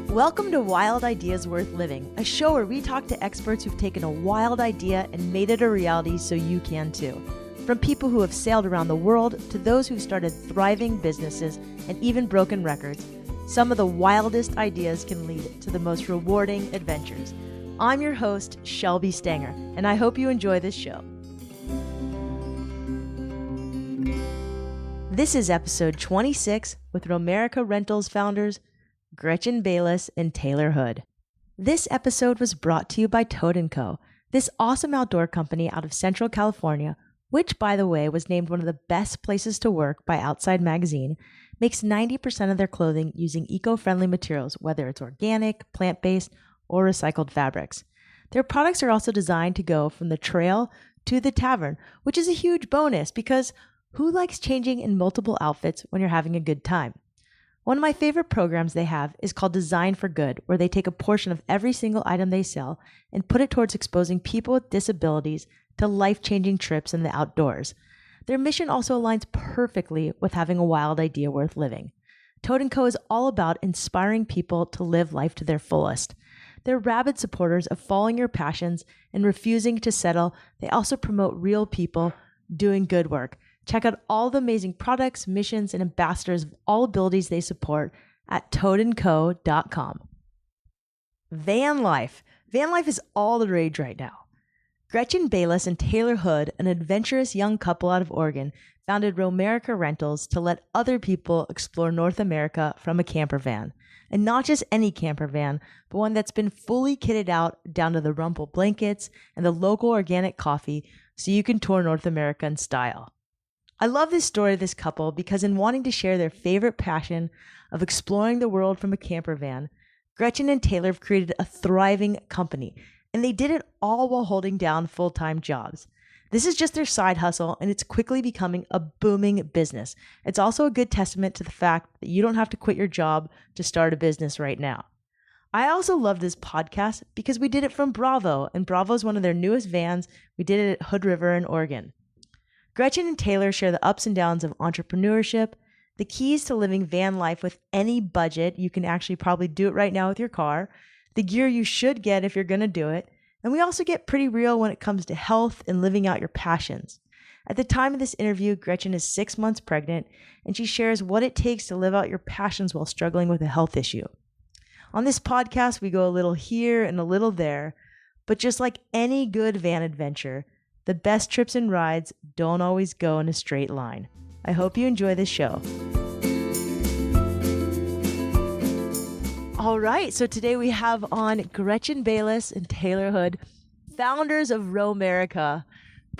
Welcome to Wild Ideas Worth Living, a show where we talk to experts who've taken a wild idea and made it a reality so you can too. From people who have sailed around the world to those who've started thriving businesses and even broken records, some of the wildest ideas can lead to the most rewarding adventures. I'm your host, Shelby Stanger, and I hope you enjoy this show. This is episode 26 with Roamerica Rentals founders Gretchen Bayless and Taylor Hood. This episode was brought to you by Toad & Co., this awesome outdoor company out of Central California, which, by the way, was named one of the best places to work by Outside Magazine, makes 90% of their clothing using eco-friendly materials, whether it's organic, plant-based, or recycled fabrics. Their products are also designed to go from the trail to the tavern, which is a huge bonus because who likes changing in multiple outfits when you're having a good time? One of my favorite programs they have is called Design for Good, where they take a portion of every single item they sell and put it towards exposing people with disabilities to life-changing trips in the outdoors. Their mission also aligns perfectly with having a wild idea worth living. Toad & Co. is all about inspiring people to live life to their fullest. They're rabid supporters of following your passions and refusing to settle. They also promote real people doing good work. Check out all the amazing products, missions, and ambassadors of all abilities they support at toadandco.com. Van life. Van life is all the rage right now. Gretchen Bayless and Taylor Hood, an adventurous young couple out of Oregon, founded Roamerica Rentals to let other people explore North America from a camper van. And not just any camper van, but one that's been fully kitted out down to the Rumpl blankets and the local organic coffee so you can tour North America in style. I love this story of this couple because in wanting to share their favorite passion of exploring the world from a camper van, Gretchen and Taylor have created a thriving company, and they did it all while holding down full-time jobs. This is just their side hustle, and it's quickly becoming a booming business. It's also a good testament to the fact that you don't have to quit your job to start a business right now. I also love this podcast because we did it from Bravo, and Bravo is one of their newest vans. We did it at Hood River in Oregon. Gretchen and Taylor share the ups and downs of entrepreneurship, the keys to living van life with any budget. You can actually probably do it right now with your car, the gear you should get if you're going to do it. And we also get pretty real when it comes to health and living out your passions. At the time of this interview, Gretchen is 6 months pregnant, and she shares what it takes to live out your passions while struggling with a health issue. On this podcast, we go a little here and a little there, but just like any good van adventure, the best trips and rides don't always go in a straight line. I hope you enjoy this show. All right, so today we have on Gretchen Bayless and Taylor Hood, founders of Roamerica,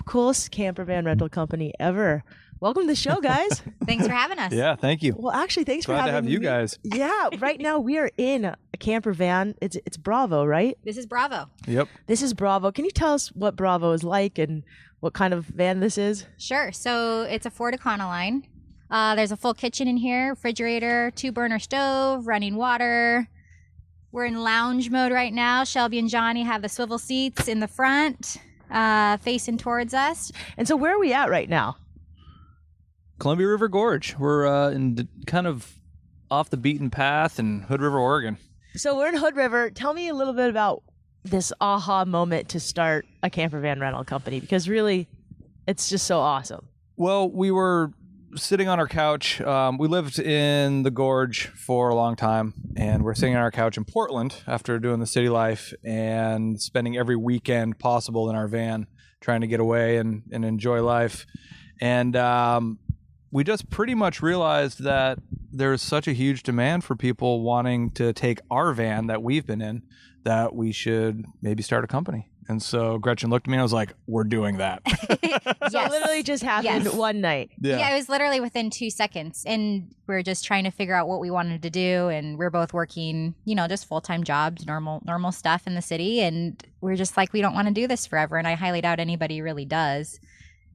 coolest camper van rental company ever. Welcome to the show, guys. Thanks for having us. Yeah, thank you. Well, actually, thanks for Glad having to have me. you guys. Yeah, right now we are in a camper van. It's Bravo, right? This is Bravo. Yep. This is Bravo. Can you tell us what Bravo is like and what kind of van this is? Sure. So it's a Ford Econoline. There's a full kitchen in here, refrigerator, 2-burner stove, running water. We're in lounge mode right now. Shelby and Johnny have the swivel seats in the front, facing towards us. And so where are we at right now? Columbia River Gorge. We're kind of off the beaten path in Hood River, Oregon. So we're in Hood River. Tell me a little bit about this aha moment to start a camper van rental company, because really it's just so awesome. Well, we were sitting on our couch. We lived in the Gorge for a long time, and we're sitting on our couch in Portland after doing the city life and spending every weekend possible in our van trying to get away and enjoy life. And we just pretty much realized that there's such a huge demand for people wanting to take our van that we've been in that we should maybe start a company. And so Gretchen looked at me and I was like, we're doing that. So it literally just happened one night. Yeah, it was literally within 2 seconds. And we were just trying to figure out what we wanted to do. And we're both working, just full-time jobs, normal stuff in the city. And we're just like, we don't want to do this forever. And I highly doubt anybody really does.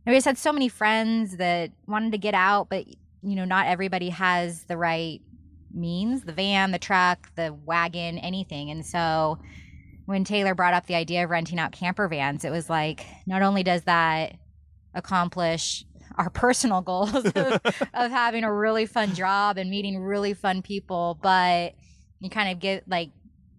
And we just had so many friends that wanted to get out, but, not everybody has the right means, the van, the truck, the wagon, anything. And so when Taylor brought up the idea of renting out camper vans, it was like, not only does that accomplish our personal goals of having a really fun job and meeting really fun people, but You kind of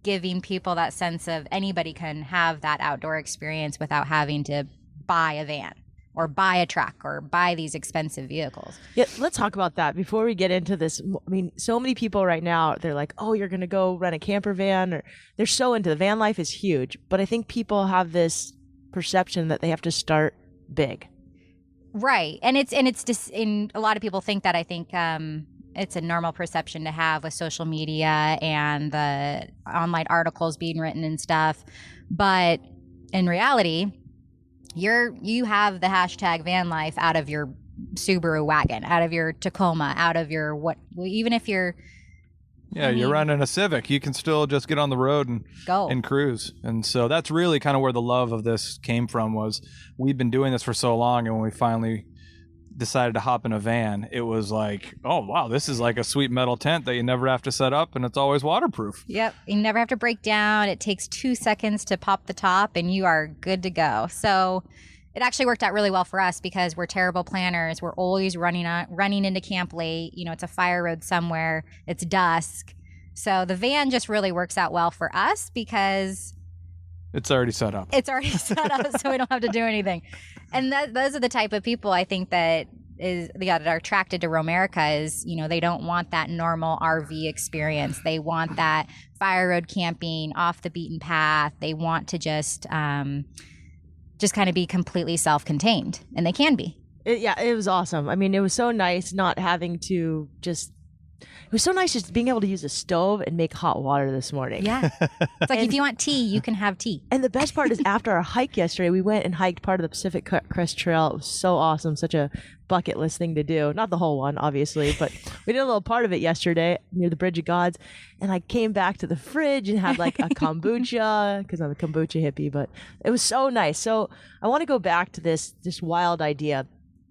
giving people that sense of anybody can have that outdoor experience without having to buy a van or buy a truck or buy these expensive vehicles. Yeah, let's talk about that before we get into this. I mean, so many people right now, they're like, oh, you're going to go rent a camper van, or they're so into the van life is huge. But I think people have this perception that they have to start big. Right. And it's just in a lot of people think that. I think it's a normal perception to have with social media and the online articles being written and stuff. But in reality, you have the hashtag van life out of your Subaru wagon, out of your Tacoma, out of your even if you're you're running a Civic, you can still just get on the road and go and cruise. And so that's really kind of where the love of this came from. Was we've been doing this for so long, and when we finally decided to hop in a van, it was like, oh wow, this is like a sweet metal tent that you never have to set up, and it's always waterproof. Yep, you never have to break down. It takes 2 seconds to pop the top and you are good to go. So it actually worked out really well for us because we're terrible planners. We're always running into camp late. It's a fire road somewhere, it's dusk. So the van just really works out well for us because it's already set up. So we don't have to do anything. And those are the type of people I think that are attracted to Roamerica is, they don't want that normal RV experience. They want that fire road camping, off the beaten path. They want to just kind of be completely self-contained, and they can be. It was awesome. I mean, it was so nice not having to it was so nice just being able to use a stove and make hot water this morning. Yeah. It's like if you want tea, you can have tea. And the best part is after our hike yesterday, we went and hiked part of the Pacific Crest Trail. It was so awesome. Such a bucket list thing to do. Not the whole one, obviously, but we did a little part of it yesterday near the Bridge of Gods. And I came back to the fridge and had like a kombucha because I'm a kombucha hippie, but it was so nice. So I want to go back to this wild idea.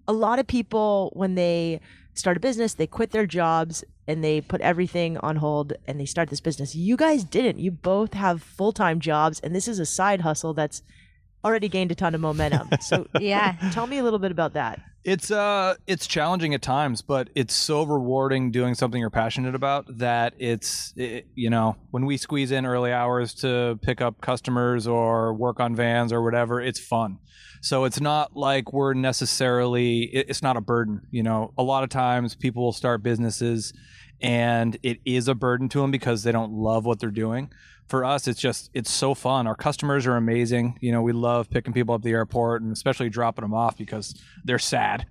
A lot of people, when they start a business, they quit their jobs and they put everything on hold and they start this business. You guys didn't. You both have full-time jobs, and this is a side hustle that's already gained a ton of momentum. So yeah, tell me a little bit about that. It's challenging at times, but it's so rewarding doing something you're passionate about that when we squeeze in early hours to pick up customers or work on vans or whatever, it's fun. So it's not like it's not a burden. A lot of times people will start businesses and it is a burden to them because they don't love what they're doing. For us, it's so fun. Our customers are amazing. We love picking people up at the airport and especially dropping them off because they're sad.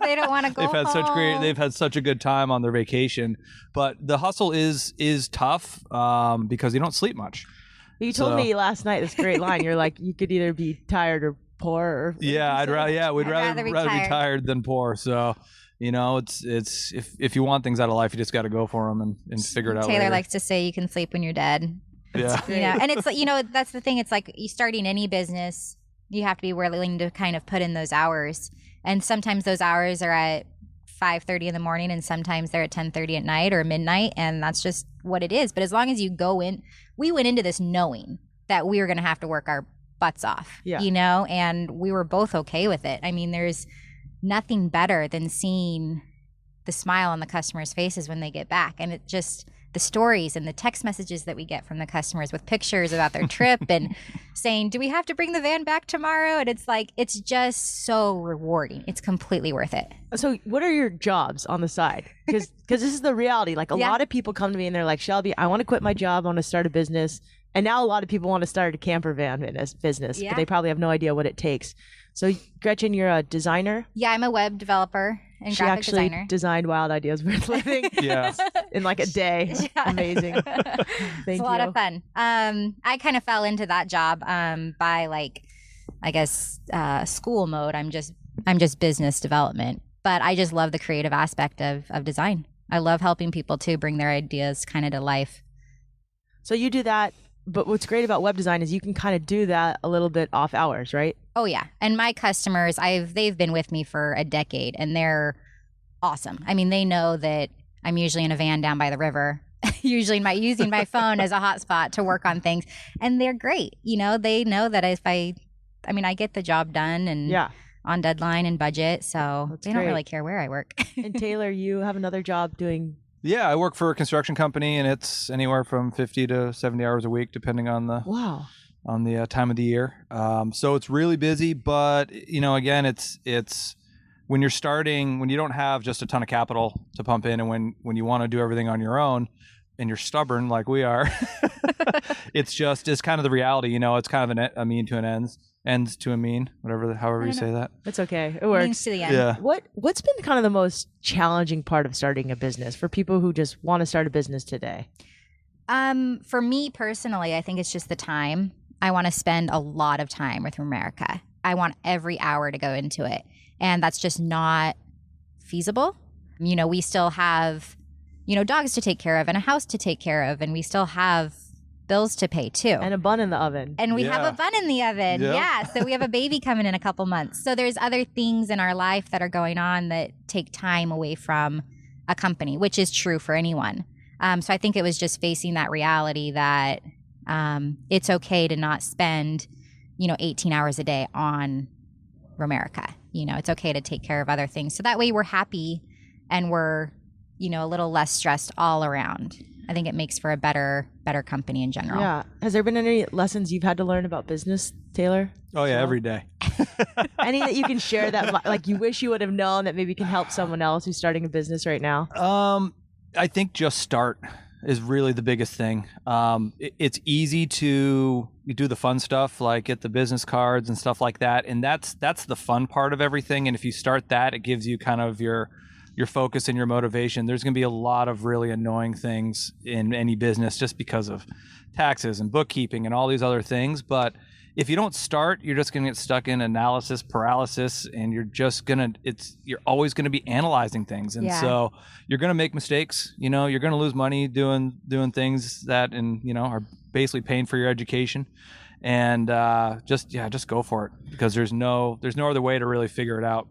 They don't want to go home. They've had such a good time on their vacation. But the hustle is tough because you don't sleep much. You told me last night this great line. You're like, you could either be tired or poor. Or we'd rather be tired than poor. So. It's if you want things out of life, you just got to go for them and figure it out. Taylor later. likes to say you can sleep when you're dead. Yeah. And it's like, that's the thing. It's like you starting any business, you have to be willing to kind of put in those hours. And sometimes those hours are at 5:30 in the morning and sometimes they're at 10:30 at night or midnight. And that's just what it is. But as long as you go in, we went into this knowing that we were going to have to work our butts off, and we were both okay with it. I mean, there's nothing better than seeing the smile on the customers' faces when they get back. And it just, the stories and the text messages that we get from the customers with pictures about their trip and saying, do we have to bring the van back tomorrow? And it's like, it's just so rewarding. It's completely worth it. So what are your jobs on the side? Because this is the reality. Like a lot of people come to me and they're like, Shelby, I want to quit my job. I want to start a business. And now a lot of people want to start a camper van business, but they probably have no idea what it takes. So Gretchen, you're a designer? Yeah, I'm a web developer and graphic designer. She actually designed Wild Ideas Worth Living in like a day. Yeah. Amazing. It's a lot of fun. I kind of fell into that job by school mode. I'm just business development, but I just love the creative aspect of design. I love helping people to bring their ideas kind of to life. So you do that. But what's great about web design is you can kind of do that a little bit off hours, right? Oh, yeah. And my customers, they've been with me for a decade and they're awesome. I mean, they know that I'm usually in a van down by the river, usually using my phone as a hotspot to work on things. And they're great. They know that I get the job done and on deadline and budget. So they don't really care where I work. And Taylor, you have another job doing Yeah, I work for a construction company, and it's anywhere from 50 to 70 hours a week, depending on the Wow. time of the year. So it's really busy, but again, it's when you're starting, when you don't have just a ton of capital to pump in, and when you want to do everything on your own, and you're stubborn like we are, it's kind of the reality. It's kind of a mean to an ends to a mean, however you say that. It's okay. It works. Means to the end. Yeah. What's been kind of the most challenging part of starting a business for people who just want to start a business today? For me personally, I think it's just the time. I want to spend a lot of time with Roamerica. I want every hour to go into it. And that's just not feasible. We still have, dogs to take care of and a house to take care of. And we still have bills to pay too. And a bun in the oven. And we have a bun in the oven. Yep. Yeah. So we have a baby coming in a couple months. So there's other things in our life that are going on that take time away from a company, which is true for anyone. So I think it was just facing that reality that it's okay to not spend, 18 hours a day on Roamerica. It's okay to take care of other things. So that way we're happy and we're, a little less stressed all around. I think it makes for a better company in general. Yeah. Has there been any lessons you've had to learn about business, Taylor? Oh yeah, every day. Any that you can share that like you wish you would have known that maybe can help someone else who's starting a business right now? I think just start is really the biggest thing. It's easy to do the fun stuff, like get the business cards and stuff like that, and that's the fun part of everything. And if you start that, it gives you kind of your focus and your motivation. There's going to be a lot of really annoying things in any business just because of taxes and bookkeeping and all these other things. But if you don't start, you're just going to get stuck in analysis paralysis, and you're always going to be analyzing things. And so you're going to make mistakes, you're going to lose money doing things that, are basically paying for your education. And just go for it, because there's no other way to really figure it out.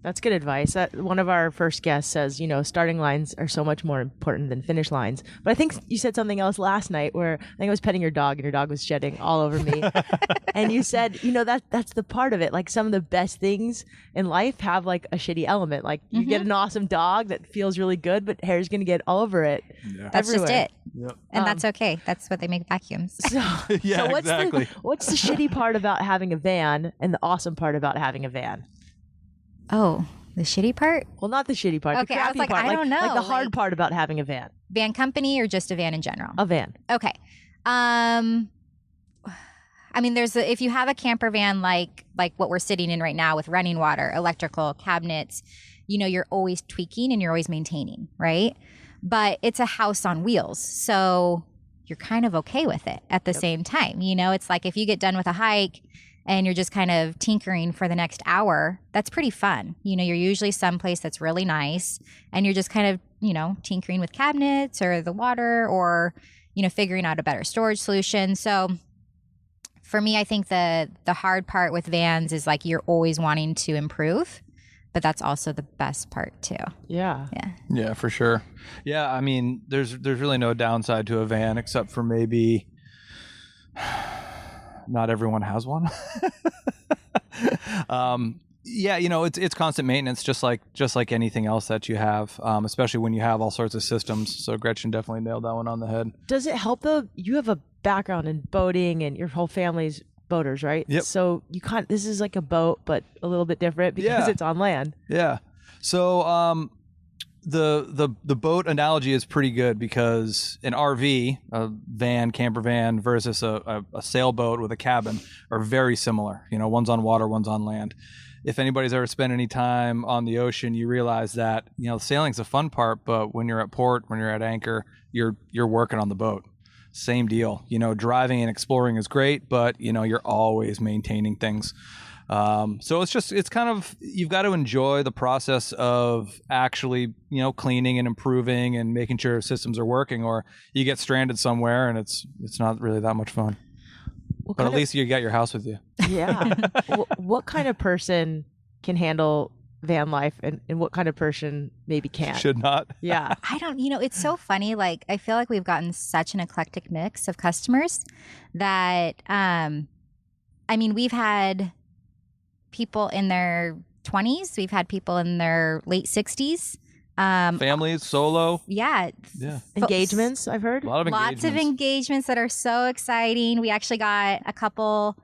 That's good advice. One of our first guests says, starting lines are so much more important than finish lines. But I think you said something else last night where I think I was petting your dog and your dog was shedding all over me. And you said, that's the part of it. Like some of the best things in life have like a shitty element. Like you get an awesome dog that feels really good, but hair's going to get all over it. Yeah. That's everywhere. just it. Yep. And that's okay. That's what they make vacuums. So what's exactly. What's the shitty part about having a van and the awesome part about having a van? Oh, the shitty part? Well, not the shitty part. Okay, the I was crappy like, part. I don't know. Like the hard part about having a van. Van company or just a van in general? A van. Okay. If you have a camper van like what we're sitting in right now with running water, electrical, cabinets, you're always tweaking and you're always maintaining, right? But it's a house on wheels. So you're kind of okay with it at the same time. It's like if you get done with a hike and you're just kind of tinkering for the next hour, that's pretty fun. You're usually someplace that's really nice and you're just kind of, tinkering with cabinets or the water or, figuring out a better storage solution. So for me, I think the hard part with vans is like you're always wanting to improve, but that's also the best part too. Yeah. Yeah, for sure. Yeah, there's really no downside to a van except for maybe not everyone has one. It's constant maintenance, just like anything else that you have, especially when you have all sorts of systems. So Gretchen definitely nailed that one on the head. Does it help though? You have a background in boating and your whole family's boaters, right? Yep. So this is like a boat, but a little bit different because it's on land. Yeah. So the boat analogy is pretty good because an RV, a camper van versus a sailboat with a cabin are very similar. One's on water, one's on land. If anybody's ever spent any time on the ocean, you realize that, sailing's the fun part, but when you're at port, when you're at anchor, you're working on the boat. Same deal. Driving and exploring is great, but you're always maintaining things. So it's kind of, you've got to enjoy the process of actually, cleaning and improving and making sure systems are working, or you get stranded somewhere and it's not really that much fun. But at least you got your house with you. Yeah. What kind of person can handle van life and what kind of person maybe can't? Should not. Yeah. I don't, it's so funny. Like, I feel like we've gotten such an eclectic mix of customers that, we've had people in their 20s. We've had people in their late 60s. Families, solo. Yeah. Yeah. Engagements, I've heard. A lot of engagements. Lots of engagements that are so exciting. We actually got a couple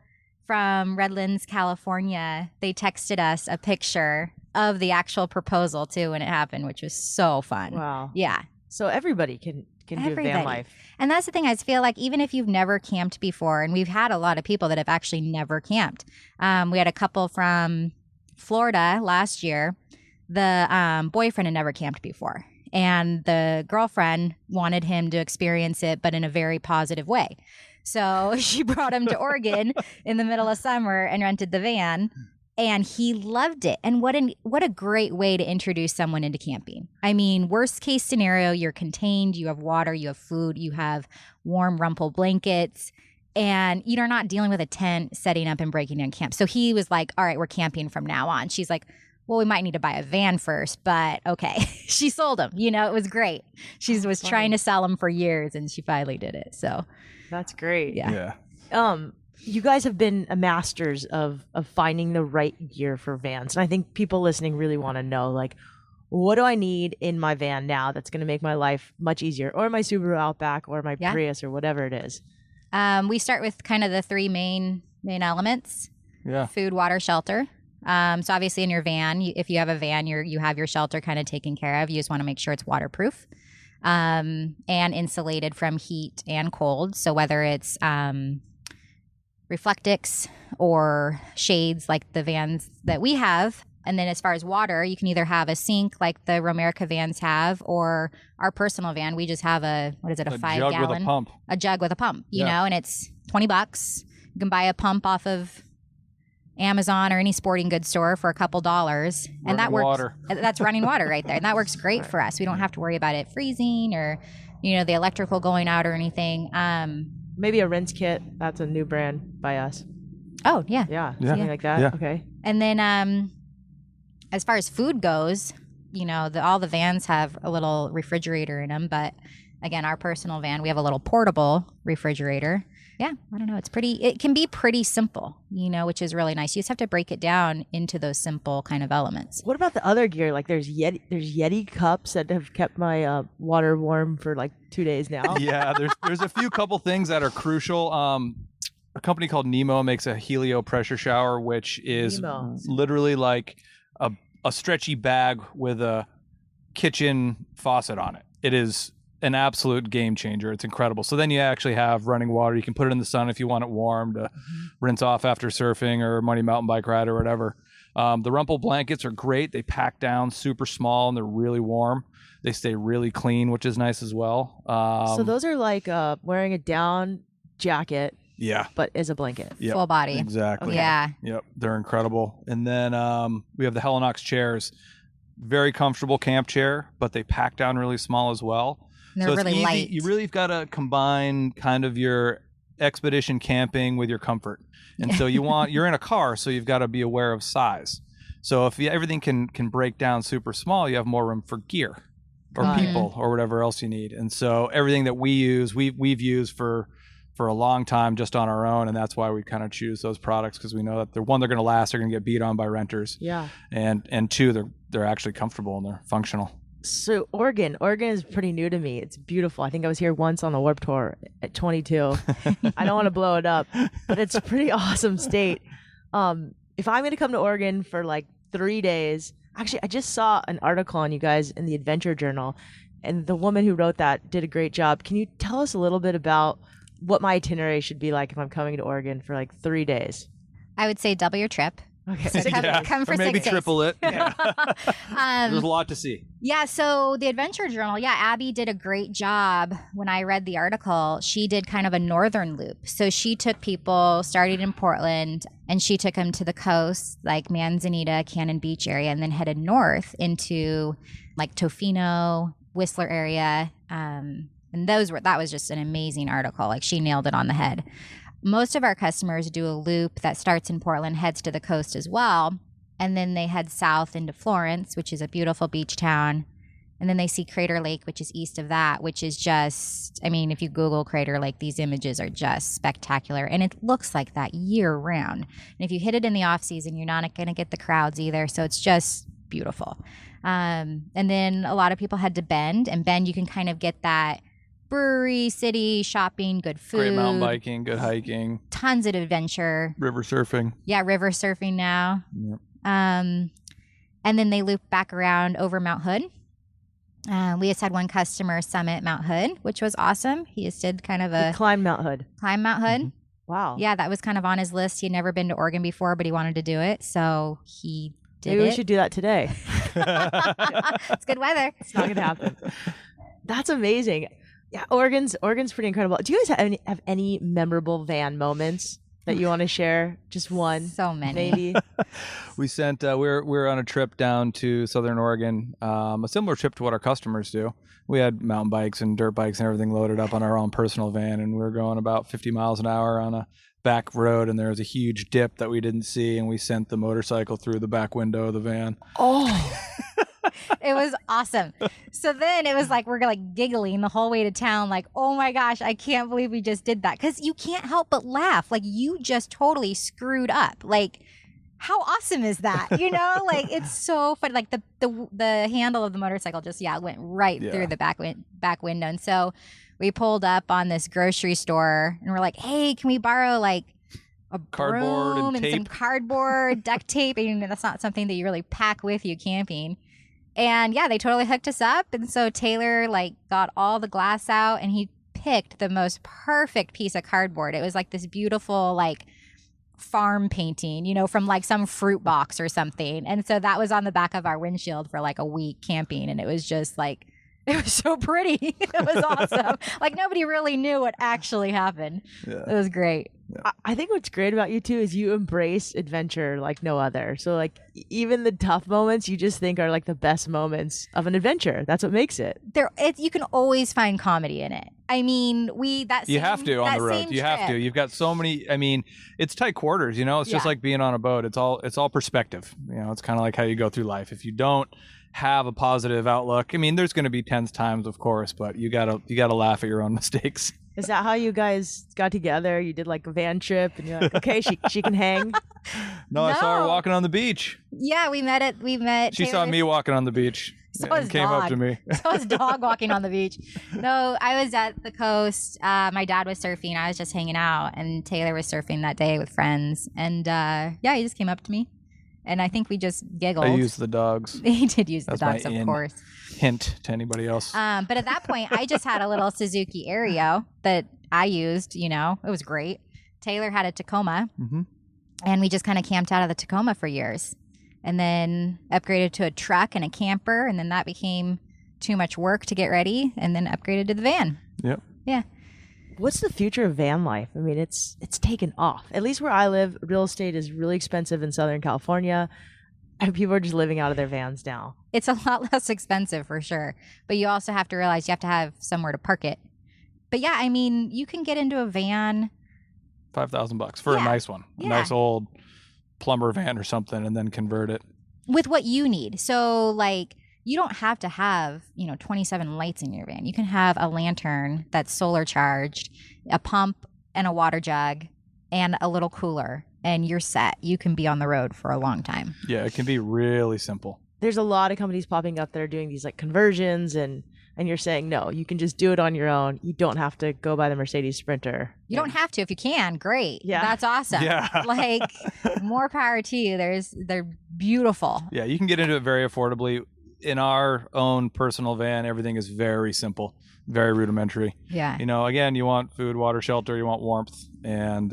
from Redlands, California. They texted us a picture of the actual proposal too when it happened, which was so fun. Wow. Yeah. So everybody can do van life. And that's the thing. I feel like even if you've never camped before, and we've had a lot of people that have actually never camped. We had a couple from Florida last year. The boyfriend had never camped before. And the girlfriend wanted him to experience it, but in a very positive way. So she brought him to Oregon in the middle of summer and rented the van. And he loved it. And what a great way to introduce someone into camping. I mean, worst case scenario, you're contained, you have water, you have food, you have warm Rumpl blankets, and you're not dealing with a tent, setting up and breaking down camp. So he was like, all right, we're camping from now on. She's like, well, we might need to buy a van first, but okay. She sold him. It was great. She was trying to sell him for years, and she finally did it. So that's great. Yeah. You guys have been a masters of finding the right gear for vans. And I think people listening really want to know, like, what do I need in my van now that's going to make my life much easier, or my Subaru Outback or my Prius or whatever it is? We start with kind of the three main elements. Yeah. Food, water, shelter. So obviously in your van, if you have a van, you have your shelter kind of taken care of. You just want to make sure it's waterproof and insulated from heat and cold. So whether it's Reflectix or shades like the vans that we have. And then as far as water, you can either have a sink like the Roamerica vans have, or our personal van. We just have a 5-gallon jug with a pump. A jug with a pump, you know, and it's $20. You can buy a pump off of Amazon or any sporting goods store for a couple dollars. And that works. Water. That's running water right there. And that works great for us. We don't have to worry about it freezing or, the electrical going out or anything. Maybe a rinse kit. That's a new brand by us. Oh, yeah. Yeah. Something like that. Yeah. Okay. And then as far as food goes, all the vans have a little refrigerator in them. But again, our personal van, we have a little portable refrigerator. Yeah, I don't know. It can be pretty simple, which is really nice. You just have to break it down into those simple kind of elements. What about the other gear? Like there's Yeti cups that have kept my water warm for like 2 days now. Yeah, there's a couple things that are crucial. A company called Nemo makes a helio pressure shower, which is literally like a stretchy bag with a kitchen faucet on it. It is an absolute game changer. It's incredible. So then you actually have running water. You can put it in the sun if you want it warm to rinse off after surfing or money mountain bike ride or whatever. The Rumpl blankets are great. They pack down super small and they're really warm. They stay really clean, which is nice as well. So those are like wearing a down jacket. Yeah. But as a blanket. Yep. Full body. Exactly. Okay. Yeah. Yep. They're incredible. And then we have the Helinox chairs. Very comfortable camp chair, but they pack down really small as well. And they're really light. You really have got to combine kind of your expedition camping with your comfort. And so you're in a car, so you've got to be aware of size. So if everything can break down super small, you have more room for gear or people or whatever else you need. And so everything that we use, we've used for a long time just on our own, and that's why we kind of choose those products, because we know that they're going to last, they're going to get beat on by renters. Yeah. And two, they're actually comfortable and they're functional. So Oregon is pretty new to me. It's beautiful. I think I was here once on the Warped Tour at 22. I don't want to blow it up, but it's a pretty awesome state. If I'm going to come to Oregon for like 3 days, actually, I just saw an article on you guys in the Adventure Journal, and the woman who wrote that did a great job. Can you tell us a little bit about what my itinerary should be like if I'm coming to Oregon for like 3 days? I would say double your trip. Okay. So come for or maybe 6 days. triple it. Yeah. There's a lot to see. Yeah, so the Adventure Journal, Abby did a great job. When I read the article, she did kind of a northern loop. So she took people, started in Portland, and she took them to the coast, like Manzanita, Cannon Beach area, and then headed north into like Tofino, Whistler area. And that was just an amazing article. Like she nailed it on the head. Most of our customers do a loop that starts in Portland, heads to the coast as well, and then they head south into Florence, which is a beautiful beach town, and then they see Crater Lake, which is east of that, which is just, I mean, if you Google Crater Lake, these images are just spectacular, and it looks like that year round. And if you hit it in the off season, you're not going to get the crowds either, so it's just beautiful. And then a lot of people head to Bend, and Bend you can kind of get that brewery, city, shopping, good food. Great mountain biking, good hiking. Tons of adventure. River surfing. Yeah, river surfing now. Yep. And then they loop back around over Mount Hood. We just had one customer summit Mount Hood, which was awesome. He just did kind of a... Climb Mount Hood. Climb Mount Hood. Mm-hmm. Wow. Yeah, that was kind of on his list. He had never been to Oregon before, but he wanted to do it. So he did Maybe it. we should do that today. It's good weather. It's not going to happen. That's amazing. Yeah, Oregon's pretty incredible. Do you guys have any memorable van moments that you want to share? Just one. So many. Maybe. We sent, we're on a trip down to Southern Oregon, a similar trip to what our customers do. We had mountain bikes and dirt bikes and everything loaded up on our own personal van, and we were going about 50 miles an hour on a back road, and there was a huge dip that we didn't see, and we sent the motorcycle through the back window of the van. Oh. It was awesome. So then it was like we're like giggling the whole way to town, like, oh my gosh, I can't believe we just did that. Because you can't help but laugh. Like, you just totally screwed up. Like, how awesome is that? You know, like, it's so funny. Like the handle of the motorcycle just went right through the back window. And so we pulled up on this grocery store and we're like, hey, can we borrow like a cardboard broom and tape. some cardboard, duct tape? And that's not something that you really pack with you camping. And yeah, they totally hooked us up. And so Taylor like got all the glass out and he picked the most perfect piece of cardboard. It was like this beautiful like farm painting, you know, from like some fruit box or something. And so that was on the back of our windshield for like a week camping. And it was just like, it was so pretty. It was awesome. Like nobody really knew what actually happened. Yeah. It was great. Yeah. I think what's great about you too is you embrace adventure like no other. So like even the tough moments you just think are like the best moments of an adventure. That's what makes it. You can always find comedy in it. I mean, you have to on the road. You have to. You've got so many. I mean, it's tight quarters. You know, it's just like being on a boat. It's all perspective. You know, it's kind of like how you go through life. If you don't have a positive outlook, I mean, there's going to be tense times, of course, but you gotta laugh at your own mistakes. Is that how you guys got together? You did like a van trip and you're like, okay, she can hang. No, I saw her walking on the beach. Yeah, we met. She saw me walking on the beach. So and came up to me. So his dog walking on the beach. No, I was at the coast. My dad was surfing. I was just hanging out, and Taylor was surfing that day with friends. And he just came up to me, and I think we just giggled. I used the dogs. He did use the dogs, my of course. Hint to anybody else. But at that point, I just had a little Suzuki Aereo that I used. You know, it was great. Taylor had a Tacoma, and we just kind of camped out of the Tacoma for years. And then upgraded to a truck and a camper, and then that became too much work to get ready, and then upgraded to the van. Yep. Yeah. What's the future of van life? I mean, it's taken off. At least where I live, real estate is really expensive in Southern California, and people are just living out of their vans now. It's a lot less expensive for sure, but you also have to realize you have to have somewhere to park it. But yeah, I mean, you can get into a van. $5,000 for a nice one, a nice old plumber van or something, and then convert it with what you need. So like you don't have to have 27 lights in your van. You can have a lantern that's solar charged, a pump and a water jug and a little cooler, and you're set. You can be on the road for a long time. Yeah, it can be really simple. There's a lot of companies popping up that are doing these like conversions, and you're saying, no, you can just do it on your own. You don't have to go buy the Mercedes Sprinter. You don't have to. If you can, great. Yeah. That's awesome. Yeah. Like, more power to you. They're beautiful. Yeah, you can get into it very affordably. In our own personal van, everything is very simple, very rudimentary. Yeah. You know, again, you want food, water, shelter, you want warmth, and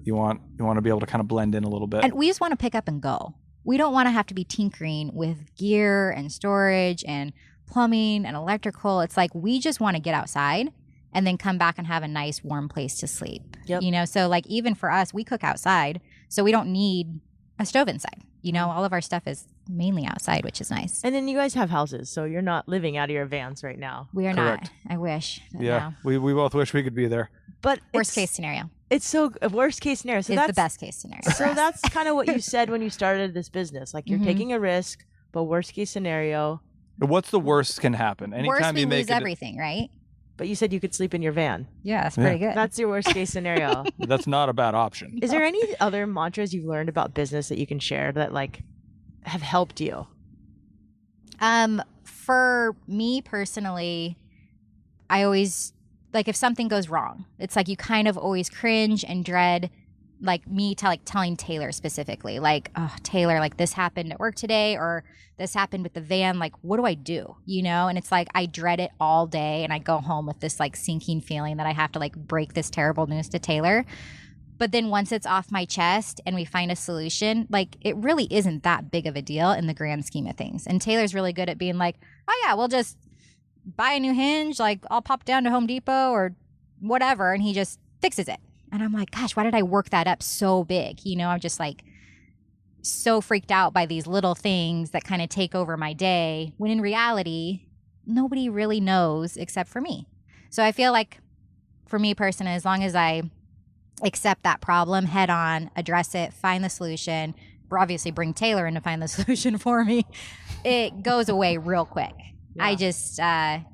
you want to be able to kind of blend in a little bit. And we just want to pick up and go. We don't want to have to be tinkering with gear and storage and plumbing and electrical. It's like we just want to get outside and then come back and have a nice warm place to sleep. Yep. You know, so like even for us, we cook outside, so we don't need a stove inside. You know, all of our stuff is mainly outside, which is nice. And then you guys have houses, so you're not living out of your vans right now. We are Correct. not. I wish. Yeah, we both wish we could be there. But Worst case scenario. It's so worst case scenario. So It's that's the best case scenario. So that's kind of what you said when you started this business. Like you're taking a risk, but worst case scenario. What's the worst can happen? Worst, Anytime we you make lose everything, right? But you said you could sleep in your van. Yeah, that's pretty good. That's your worst case scenario. That's not a bad option. Is there any other mantras you've learned about business that you can share that like have helped you? For me personally, I always, like, if something goes wrong, it's like you kind of always cringe and dread, like me telling Taylor specifically, like, oh, Taylor, like this happened at work today, or this happened with the van. Like, what do I do? You know? And it's like, I dread it all day. And I go home with this like sinking feeling that I have to like break this terrible news to Taylor. But then once it's off my chest and we find a solution, like it really isn't that big of a deal in the grand scheme of things. And Taylor's really good at being like, oh yeah, we'll just buy a new hinge. Like I'll pop down to Home Depot or whatever. And he just fixes it. And I'm like, gosh, why did I work that up so big? You know, I'm just like so freaked out by these little things that kind of take over my day, when in reality, nobody really knows except for me. So I feel like for me personally, as long as I accept that problem head on, address it, find the solution, obviously bring Taylor in to find the solution for me, it goes away real quick. Yeah. I just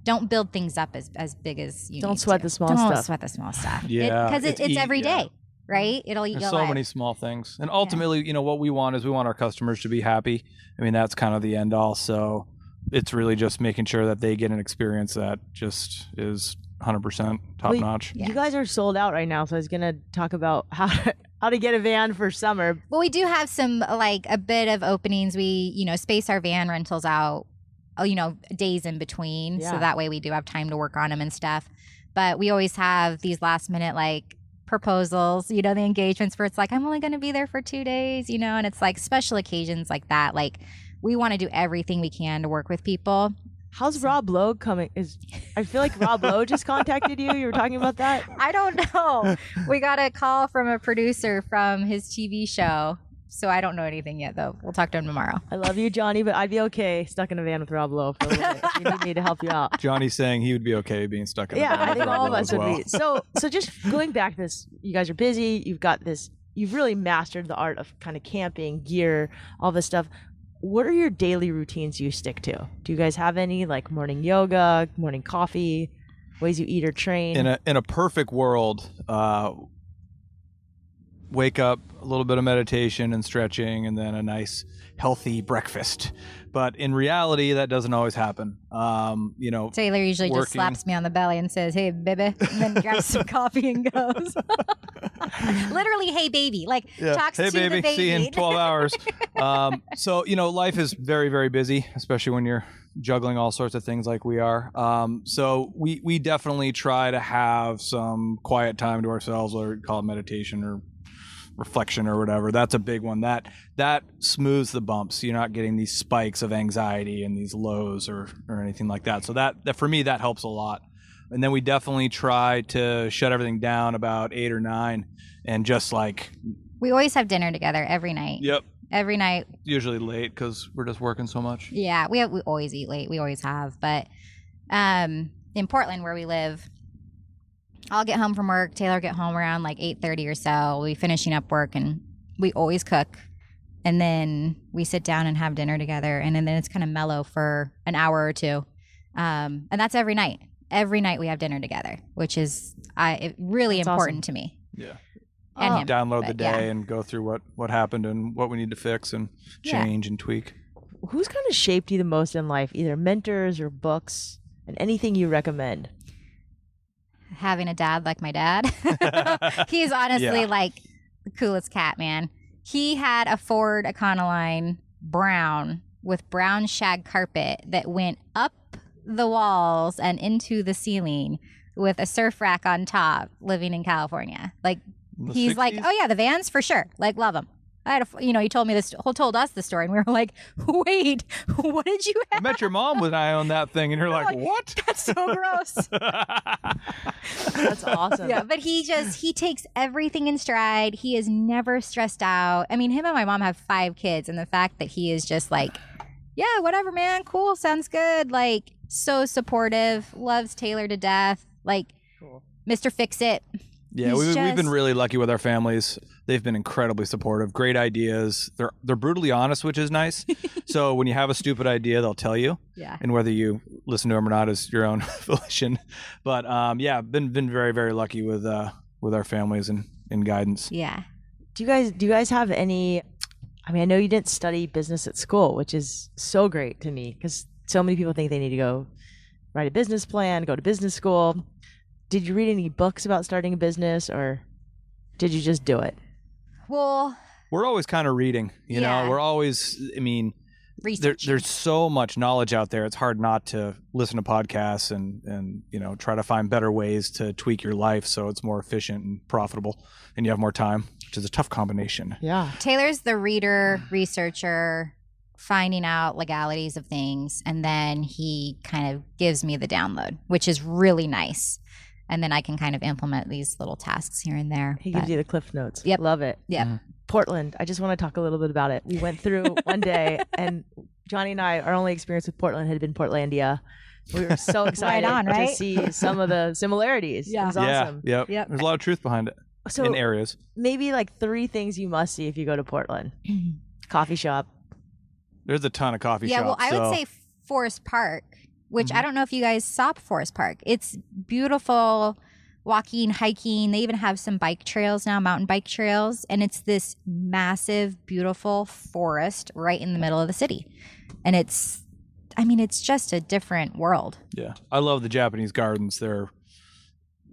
don't build things up as big as you don't need sweat to. the small stuff. Don't sweat the small stuff. Yeah. Because it's every day, right? It'll eat There's your so life. many small things. And ultimately, you know, what we want is we want our customers to be happy. I mean, that's kind of the end all. So it's really just making sure that they get an experience that just is 100% top notch. You guys are sold out right now. So I was going to talk about how to get a van for summer. Well, we do have some, like a bit of openings. We, you know, space our van rentals out, you know, days in between. So that way we do have time to work on them and stuff. But we always have these last minute, like, proposals, you know, the engagements where it's like, I'm only going to be there for 2 days, you know, and it's like special occasions like that. Like we want to do everything we can to work with people. How's Rob Lowe coming? I feel like Rob Lowe just contacted you. You were talking about that? I don't know. We got a call from a producer from his TV show. So I don't know anything yet, though. We'll talk to him tomorrow. I love you, Johnny, but I'd be okay stuck in a van with Rob Lowe for a little bit. You need me to help you out. Johnny's saying he would be okay being stuck in a van. Yeah, I think all of us would be. So just going back to this, you guys are busy. You've really mastered the art of kind of camping, gear, all this stuff. What are your daily routines you stick to? Do you guys have any, like morning yoga, morning coffee, ways you eat or train? In a perfect world, wake up, a little bit of meditation and stretching, and then a nice healthy breakfast. But in reality, that doesn't always happen. You know, Taylor usually just slaps me on the belly and says, "Hey, baby," and then grabs some coffee and goes. Literally, "Hey, baby," like talks hey, to the baby. See you in 12 hours. So, you know, life is very, very busy, especially when you're juggling all sorts of things like we are. So we definitely try to have some quiet time to ourselves, or call it meditation or reflection or whatever. That's a big one. That smooths the bumps. You're not getting these spikes of anxiety and these lows or anything like that. So that for me, that helps a lot. And then we definitely try to shut everything down about 8 or 9 and just like... We always have dinner together every night. Yep. Every night. Usually late because we're just working so much. Yeah, we always eat late. We always have. But in Portland, where we live, I'll get home from work. Taylor get home around like 8:30 or so. We'll be finishing up work, and we always cook. And then we sit down and have dinner together, and then it's kind of mellow for an hour or two. And that's every night. Every night we have dinner together, which is really that's important awesome. To me. Yeah. And download the day and go through what happened and what we need to fix and change and tweak. Who's kind of shaped you the most in life, either mentors or books, and anything you recommend? Having a dad like my dad. He's honestly like the coolest cat, man. He had a Ford Econoline brown with brown shag carpet that went up the walls and into the ceiling with a surf rack on top, living in California. Like he's 60s? Like, oh yeah, the vans for sure. Like love them. I had he told us the story, and we were like, wait, what did you have? I met your mom when I owned that thing, and you're like, what? That's so gross. That's awesome. Yeah, but he takes everything in stride. He is never stressed out. I mean, him and my mom have 5 kids, and the fact that he is just like, yeah, whatever, man, cool, sounds good. Like, so supportive, loves Taylor to death. Like, cool. Mr. Fix-It. Yeah, we've been really lucky with our families. They've been incredibly supportive. Great ideas. They're brutally honest, which is nice. So when you have a stupid idea, they'll tell you. Yeah. And whether you listen to them or not is your own volition. But been very, very lucky with our families and guidance. Yeah. Do you guys have any? I mean, I know you didn't study business at school, which is so great to me because so many people think they need to go write a business plan, go to business school. Did you read any books about starting a business, or did you just do it? Well, we're always kind of reading, you know, we're always, I mean, there's so much knowledge out there. It's hard not to listen to podcasts and, you know, try to find better ways to tweak your life so it's more efficient and profitable and you have more time, which is a tough combination. Yeah. Taylor's the reader, researcher, finding out legalities of things, and then he kind of gives me the download, which is really nice. And then I can kind of implement these little tasks here and there. He gives you the cliff notes. Yep. Love it. Yep. Mm-hmm. Portland. I just want to talk a little bit about it. We went through one day, and Johnny and I, our only experience with Portland had been Portlandia. We were so excited right? to see some of the similarities. Yeah. It was awesome. Yep. There's a lot of truth behind it in areas. Maybe like 3 things you must see if you go to Portland. Coffee shop. There's a ton of coffee shops. Yeah, well, I would say Forest Park, which I don't know if you guys saw Forest Park. It's beautiful. Walking, hiking. They even have some bike trails now, mountain bike trails. And it's this massive, beautiful forest right in the middle of the city. And it's just a different world. Yeah. I love the Japanese gardens. They're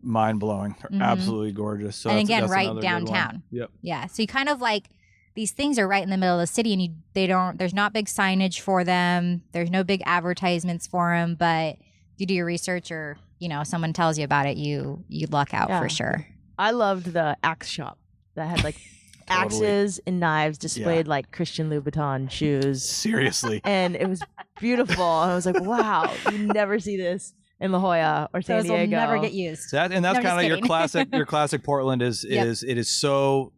mind-blowing. They're absolutely gorgeous. So and that's right another downtown. Yep. Yeah. So you kind of like, these things are right in the middle of the city, and there's not big signage for them. There's no big advertisements for them, but you do your research, or you know, someone tells you about it, you luck out for sure. I loved the axe shop that had like axes and knives displayed like Christian Louboutin shoes. Seriously. And it was beautiful. I was like, wow, you never see this in La Jolla or San Diego. Those will never get used. That's kind of your classic Portland is it is so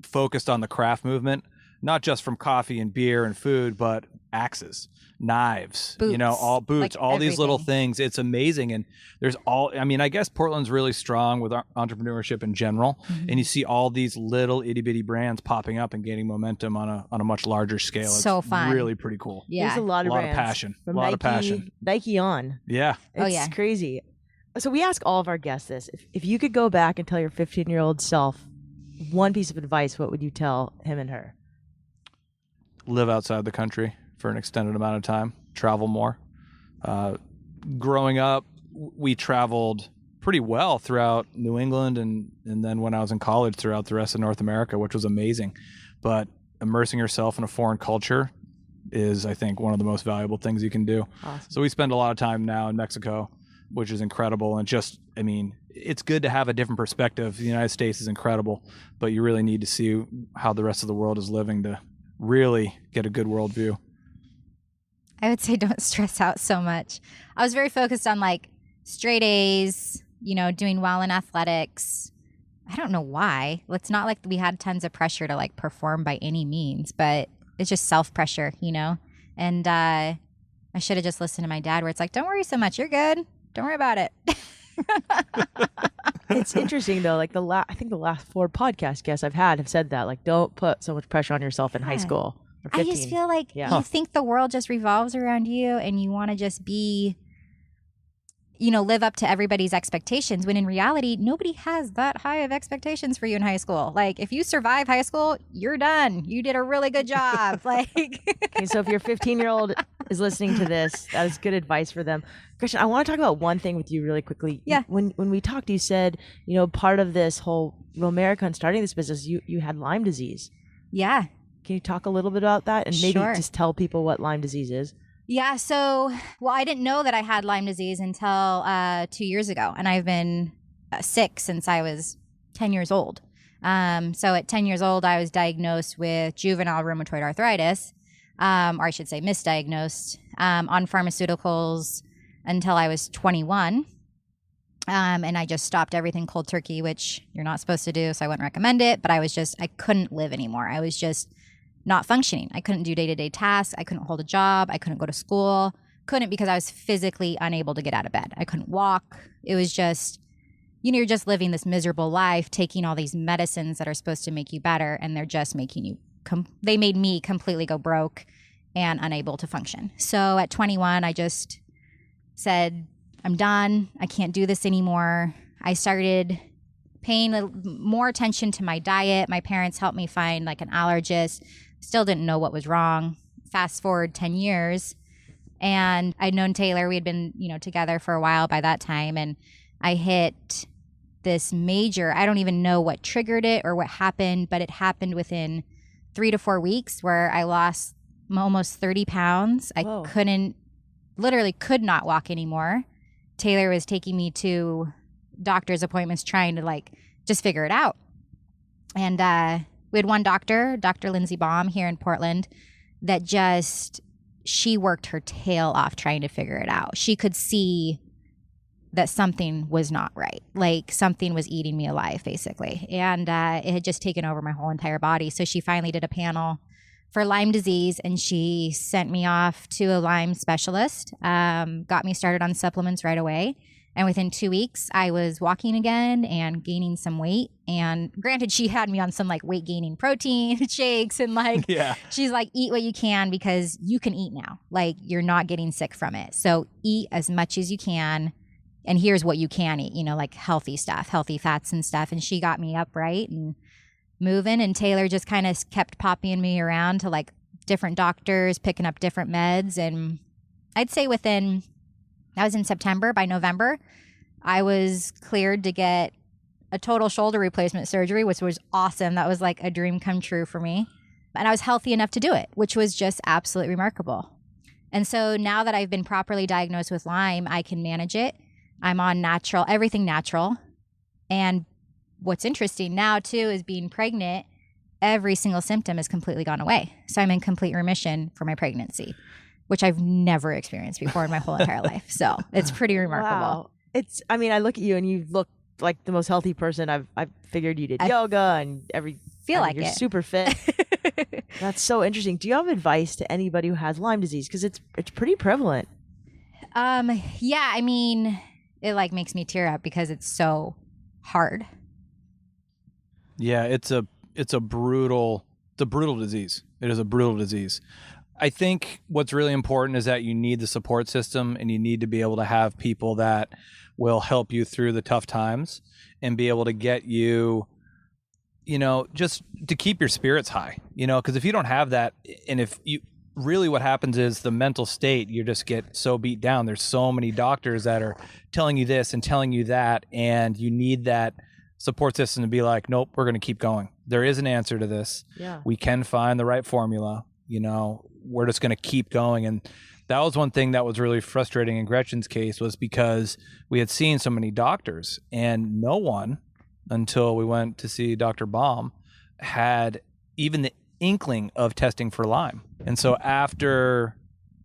focused on the craft movement, not just from coffee and beer and food, but axes, knives, boots, you know, all boots, like all everything. These little things. It's amazing. And I guess Portland's really strong with entrepreneurship in general. And you see all these little itty bitty brands popping up and gaining momentum on a much larger scale. So it's fun. Really pretty cool. Yeah. There's a lot of brands. Of passion. From A lot of passion. Nike on. Yeah. It's crazy. So we ask all of our guests this. If you could go back and tell your 15-year-old self one piece of advice, what would you tell him and her? Live outside the country for an extended amount of time. Travel more. Growing up, we traveled pretty well throughout New England and then when I was in college throughout the rest of North America, which was amazing. But immersing yourself in a foreign culture is, I think, one of the most valuable things you can do. Awesome. So we spend a lot of time now in Mexico, which is incredible. And it's good to have a different perspective. The United States is incredible, but you really need to see how the rest of the world is living to really get a good worldview. I would say don't stress out so much. I was very focused on like straight A's, you know, doing well in athletics. I don't know why. It's not like we had tons of pressure to like perform by any means, but it's just self-pressure, you know? And I should have just listened to my dad where it's like, don't worry so much. You're good. Don't worry about it. It's interesting though. Like I think the last 4 podcast guests I've had have said that. Like, don't put so much pressure on yourself in high school or 15. I just feel like you think the world just revolves around you, and you want to just be, you know, live up to everybody's expectations. When in reality, nobody has that high of expectations for you in high school. Like, if you survive high school, you're done. You did a really good job. Like, okay, so if your 15-year-old is listening to this, that is good advice for them. Gretchen, I want to talk about one thing with you really quickly. Yeah. When we talked, you said, you know, part of this whole Roamerica and starting this business, you had Lyme disease. Yeah. Can you talk a little bit about that and maybe Sure. just tell people what Lyme disease is? Yeah. So, I didn't know that I had Lyme disease until 2 years ago. And I've been sick since I was 10 years old. So at 10 years old, I was diagnosed with juvenile rheumatoid arthritis, or I should say misdiagnosed, on pharmaceuticals until I was 21. And I just stopped everything cold turkey, which you're not supposed to do. So I wouldn't recommend it. But I couldn't live anymore. I was just not functioning. I couldn't do day-to-day tasks. I couldn't hold a job. I couldn't go to school. Couldn't because I was physically unable to get out of bed. I couldn't walk. It was just, you know, you're just living this miserable life, taking all these medicines that are supposed to make you better, and they're just making you, they made me completely go broke and unable to function. So at 21, I just said, I'm done. I can't do this anymore. I started paying more attention to my diet. My parents helped me find like an allergist. Still didn't know what was wrong. Fast forward 10 years, And I'd known Taylor. We had been, together for a while by that time. And I hit this major, I don't even know what triggered it or what happened, but it happened within 3 to 4 weeks where I lost almost 30 pounds. Whoa. I literally could not walk anymore. Taylor was taking me to doctor's appointments trying to just figure it out. And we had one doctor, Dr. Lindsay Baum here in Portland, that she worked her tail off trying to figure it out. She could see that something was not right. Like something was eating me alive, basically. And it had just taken over my whole entire body. So she finally did a panel for Lyme disease, and she sent me off to a Lyme specialist, got me started on supplements right away. And within 2 weeks, I was walking again and gaining some weight. And granted, she had me on some weight gaining protein shakes and she's like, eat what you can because you can eat now. You're not getting sick from it. So eat as much as you can. And here's what you can eat, healthy stuff, healthy fats and stuff. And she got me upright and moving. And Taylor just kind of kept popping me around to different doctors, picking up different meds. And I'd say that was in September. By November, I was cleared to get a total shoulder replacement surgery, which was awesome. That was a dream come true for me. And I was healthy enough to do it, which was just absolutely remarkable. And so now that I've been properly diagnosed with Lyme, I can manage it. I'm on everything natural. And what's interesting now too is being pregnant, every single symptom has completely gone away. So I'm in complete remission for my pregnancy, which I've never experienced before in my whole entire life. So it's pretty remarkable. Wow. I look at you and you look like the most healthy person I've figured. You did yoga and you're super fit. That's so interesting. Do you have advice to anybody who has Lyme disease? Because it's pretty prevalent. Yeah, it makes me tear up because it's so hard. Yeah, it's a brutal disease. It is a brutal disease. I think what's really important is that you need the support system, and you need to be able to have people that will help you through the tough times and be able to get you, just to keep your spirits high, because if you don't have that, and if you really, what happens is the mental state, you just get so beat down. There's so many doctors that are telling you this and telling you that, and you need that support system to be like, nope, we're going to keep going. There is an answer to this. Yeah. We can find the right formula. We're just going to keep going. And that was one thing that was really frustrating in Gretchen's case, was because we had seen so many doctors, and no one, until we went to see Dr. Baum, had even the inkling of testing for Lyme. And so after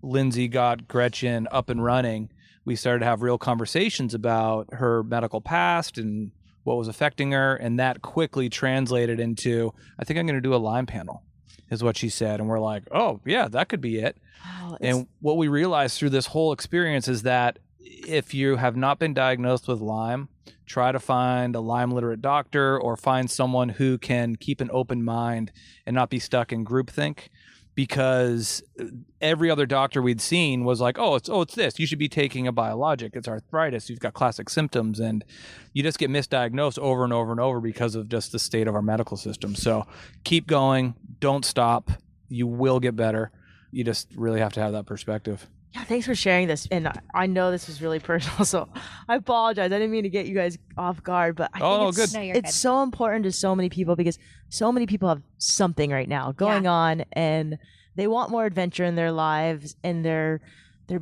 Lindsay got Gretchen up and running, we started to have real conversations about her medical past and what was affecting her. And that quickly translated into, I think I'm going to do a Lyme panel, is what she said. And we're like, oh yeah, that could be it. Wow, and what we realized through this whole experience is that if you have not been diagnosed with Lyme, try to find a Lyme literate doctor, or find someone who can keep an open mind and not be stuck in groupthink. Because every other doctor we'd seen was like, it's this. You should be taking a biologic. It's arthritis. You've got classic symptoms. And you just get misdiagnosed over and over and over because of just the state of our medical system. So keep going. Don't stop. You will get better. You just really have to have that perspective. Yeah, thanks for sharing this. And I know this was really personal, so I apologize. I didn't mean to get you guys off guard, but I think it's so important to so many people, because so many people have something right now going on, and they want more adventure in their lives, and they're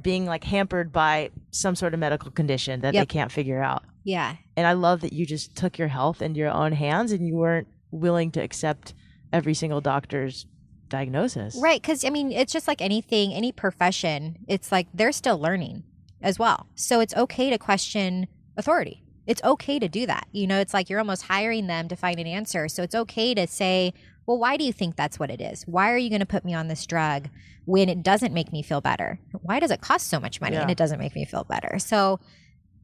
being hampered by some sort of medical condition that they can't figure out. Yeah. And I love that you just took your health into your own hands, and you weren't willing to accept every single doctor's diagnosis. Right, because it's just like anything, any profession, it's they're still learning as well. So it's okay to question authority. It's okay to do that. It's you're almost hiring them to find an answer. So it's okay to say, well, why do you think that's what it is? Why are you going to put me on this drug when it doesn't make me feel better? Why does it cost so much money and it doesn't make me feel better? So,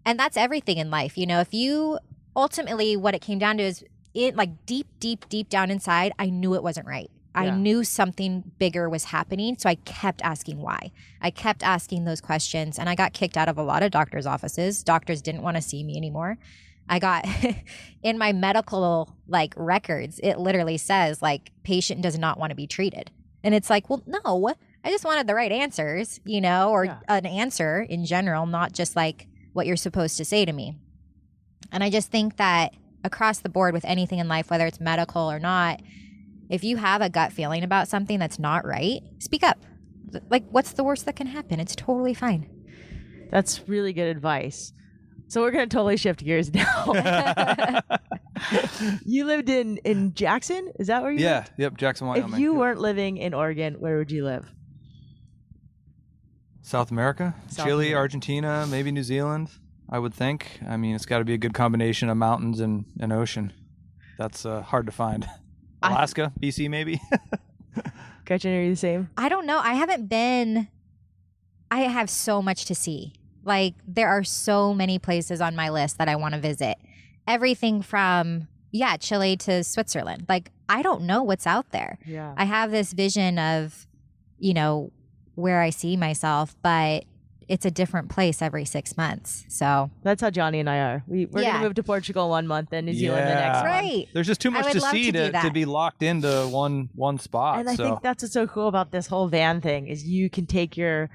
and that's everything in life. If you ultimately, what it came down to is deep down inside, I knew it wasn't right. I knew something bigger was happening, so I kept asking why. I kept asking those questions, and I got kicked out of a lot of doctors' offices. Doctors didn't want to see me anymore. I got in my medical records, it literally says patient does not want to be treated. And it's well, no, I just wanted the right answers, you know, or Yeah. an answer in general, not just like what you're supposed to say to me. And I just think that across the board with anything in life, whether it's medical or not, if you have a gut feeling about something that's not right, speak up. Like, what's the worst that can happen? It's totally fine. That's really good advice. So we're going to totally shift gears now. You lived in Jackson? Is that where you lived? Yep, Jackson, Wyoming. If you Yep. weren't living in Oregon, where would you live? South America, South Chile, America. Argentina, maybe New Zealand, I would think. I mean, it's got to be a good combination of mountains and ocean. That's hard to find. Alaska, BC, maybe. Gretchen, are you the same? I don't know. I haven't been. I have so much to see. Like, there are so many places on my list that I want to visit. Everything from, Chile to Switzerland. Like, I don't know what's out there. Yeah. I have this vision of, you know, where I see myself, but it's a different place every 6 months. So, That's how Johnny and I are. We're going to move to Portugal 1 month and New Zealand the next Yeah. one. right. There's just too much would to love see to do to that. be locked into one spot. And I so. think that's what's so cool about this whole van thing is you can take your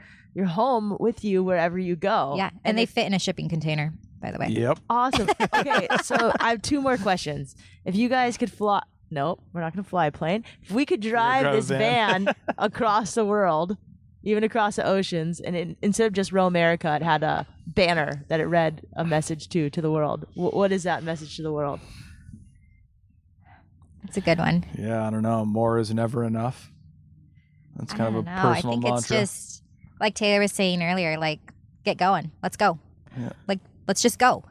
home with you wherever you go. Yeah. And they fit in a shipping container, by the way. Yep. Awesome. Okay, so I have 2 more questions. If you guys could fly, nope, we're not going to fly a plane. If we could drive drive a this van across the world, even across the oceans, and instead of just Roamerica, it had a banner that it read a message to the world. What is that message to the world? It's a good one. Yeah, I don't know. More is never enough. That's kind of a I personal think mantra. it's just like Taylor was saying earlier, like, get going. Let's go. Yeah. Like, let's just go.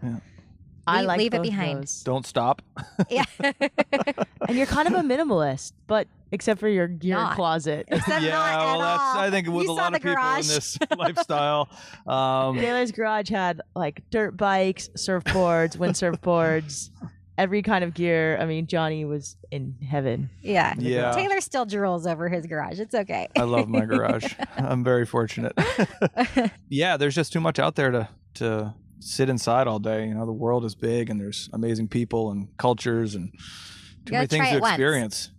I like leave it both of behind. those. Don't stop. Yeah. And you're kind of a minimalist, but except for your gear Not. closet. Except yeah, not well, at that's all. I think with You a saw lot the of people garage. in this lifestyle. Taylor's garage had like dirt bikes, surfboards, windsurfboards, every kind of gear. I mean, Johnny was in heaven. Yeah. Yeah. Taylor still drools over his garage. It's okay. I love my garage. I'm very fortunate. Yeah, there's just too much out there to sit inside all day. You know, the world is big and there's amazing people and cultures and too many gotta things try to it once. experience.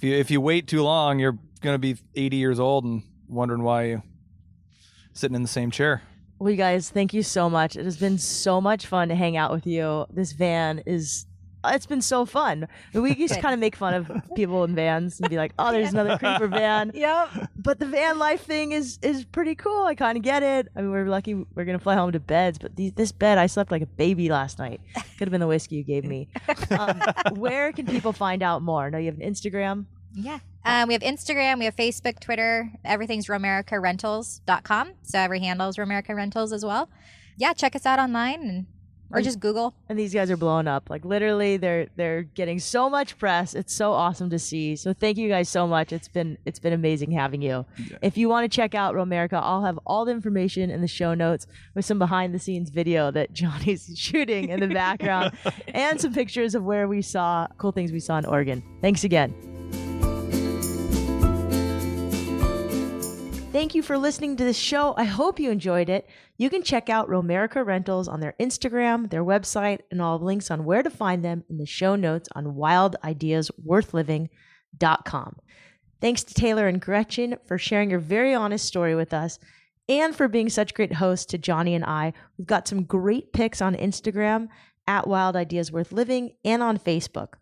If you wait too long, you're going to be 80 years old and wondering why you sitting in the same chair. Well, you guys, thank you so much. It has been so much fun to hang out with you. This van it's been so fun. We used to Good. kind of make fun of people in vans and be like, oh, there's another creeper van. Yep. But the van life thing is pretty cool. I kind of get it. I mean, we're lucky we're going to fly home to beds, but this bed, I slept like a baby last night. Could have been the whiskey you gave me. Where can people find out more? I know you have an Instagram. Yeah. We have Instagram, we have Facebook, Twitter. Everything's RoamericaRentals.com. So every handle is Roamerica Rentals as well. Yeah, check us out online or just Google. And these guys are blowing up. Like literally they're getting so much press. It's so awesome to see. So thank you guys so much. It's been amazing having you. Yeah. If you want to check out Roamerica, I'll have all the information in the show notes with some behind the scenes video that Johnny's shooting in the background and some pictures of where we saw cool things we saw in Oregon. Thanks again. Thank you for listening to this show. I hope you enjoyed it. You can check out Roamerica Rentals on their Instagram, their website, and all links on where to find them in the show notes on wildideasworthliving.com. Thanks to Taylor and Gretchen for sharing your very honest story with us and for being such great hosts to Johnny and I. We've got some great pics on Instagram at Wild Ideas Worth Living and on Facebook.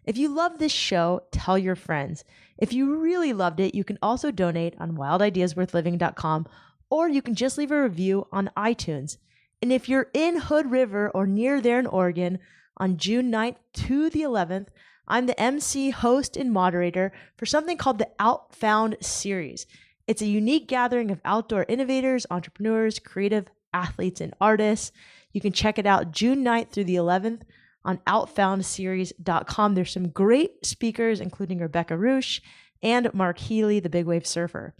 If you love this show, tell your friends. If you really loved it, you can also donate on wildideasworthliving.com, or you can just leave a review on iTunes. And if you're in Hood River or near there in Oregon on June 9th to the 11th, I'm the MC, host, and moderator for something called the Outfound Series. It's a unique gathering of outdoor innovators, entrepreneurs, creative athletes, and artists. You can check it out June 9th through the 11th on outfoundseries.com. There's some great speakers, including Rebecca Roosh and Mark Healy, the big wave surfer.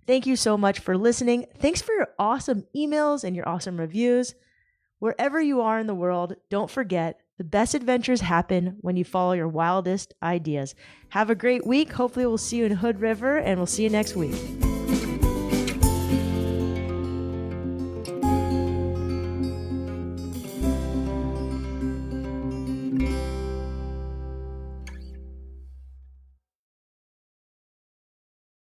Thank you so much for listening. Thanks for your awesome emails and your awesome reviews. Wherever you are in the world, don't forget, the best adventures happen when you follow your wildest ideas. Have a great week. Hopefully we'll see you in Hood River, and we'll see you next week.